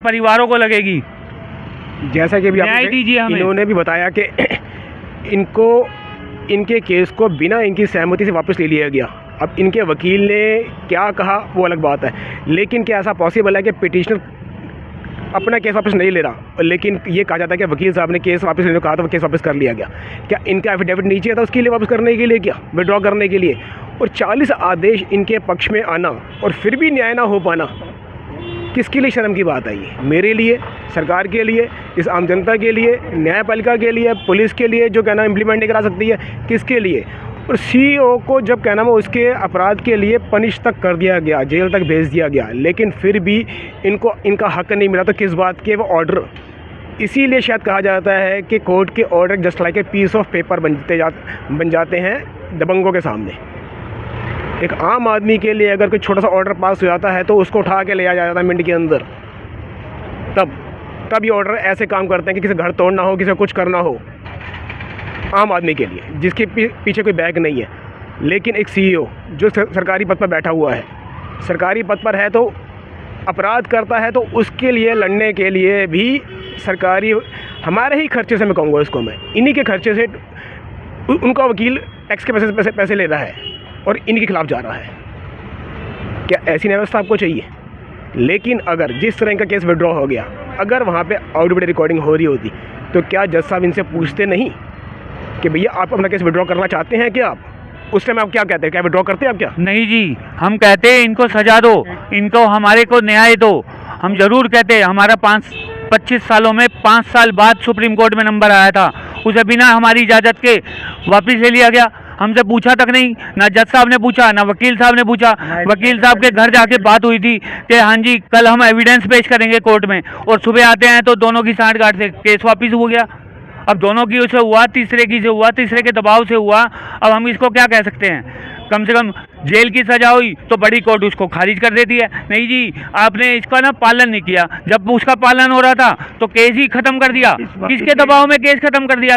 परिवारों को लगेगी। जैसा कि अभी न्याय दीजिए हमें। इन्होंने भी बताया कि इनको इनके केस को बिना इनकी सहमति से वापस ले लिया गया। अब इनके वकील ने क्या कहा वो अलग बात है, लेकिन क्या ऐसा पॉसिबल है कि पिटिशनर अपना केस वापस नहीं ले रहा, लेकिन ये कहा जाता है कि वकील साहब ने केस वापस लेने को कहा तो वो केस वापस कर लिया गया? क्या इनका एफिडेविट नीचे था उसके लिए वापस करने के लिए, क्या विड्रॉ करने के लिए? और 40 आदेश इनके पक्ष में आना और फिर भी न्याय ना हो पाना, किसके लिए शर्म की बात है ये? मेरे लिए, सरकार के लिए, इस आम जनता के लिए, न्यायपालिका के लिए, पुलिस के लिए जो कहना इम्प्लीमेंट नहीं करा सकती है, किसके लिए? और सीईओ को जब कहना है उसके अपराध के लिए पनिश तक कर दिया गया, जेल तक भेज दिया गया, लेकिन फिर भी इनको इनका हक नहीं मिला। तो किस बात के वो ऑर्डर? इसीलिए शायद कहा जाता है कि कोर्ट के order just like a piece of paper बन जाते हैं दबंगों के सामने। एक आम आदमी के लिए अगर कोई छोटा सा ऑर्डर पास हो जाता है तो उसको उठा के ले जाया जाता है मिनट के अंदर। तब ये ऑर्डर ऐसे काम करते हैं कि किसी घर तोड़ना हो, किसी को कुछ करना हो, आम आदमी के लिए जिसके पीछे कोई बैग नहीं है। लेकिन एक सीईओ जो सरकारी पद पर बैठा हुआ है, सरकारी पद पर है तो अपराध करता है, तो उसके लिए लड़ने के लिए भी सरकारी हमारे ही खर्चे से, मैं कहूँगा उसको, मैं इन्हीं के खर्चे से उनका वकील टैक्स के पैसे ले रहा है और इनके खिलाफ जा रहा है। क्या ऐसी व्यवस्था आपको चाहिए? लेकिन अगर जिस तरह का केस विड्रॉ हो गया, अगर वहाँ पे ऑडियो रिकॉर्डिंग हो रही होती तो क्या जज साहब इनसे पूछते नहीं कि भैया आप अपना केस विड्रॉ करना चाहते हैं क्या? आप उस टाइम आप क्या कहते हैं? क्या विड्रॉ करते हैं आप? क्या नहीं जी, हम कहते हैं इनको सजा दो, इनको हमारे को न्याय दो। हम जरूर कहते हैं। हमारा 25 सालों में 5 साल बाद सुप्रीम कोर्ट में नंबर आया था, उसे बिना हमारी इजाज़त के वापस ले लिया गया। हमसे पूछा तक नहीं, ना जज साहब ने पूछा, ना वकील साहब ने पूछा। वकील साहब के घर जाके बात हुई थी कि हाँ जी कल हम एविडेंस पेश करेंगे कोर्ट में, और सुबह आते हैं तो दोनों की सांठगांठ से केस वापस हो गया। अब दोनों की उसे हुआ, तीसरे की से हुआ, तीसरे के दबाव से हुआ। अब हम इसको क्या कह सकते हैं? कम से कम जेल की सजा हुई तो बड़ी कोर्ट उसको खारिज कर देती है। नहीं जी, आपने इसका ना पालन नहीं किया। जब उसका पालन हो रहा था तो केस ही खत्म कर दिया। किसके दबाव में केस खत्म कर दिया?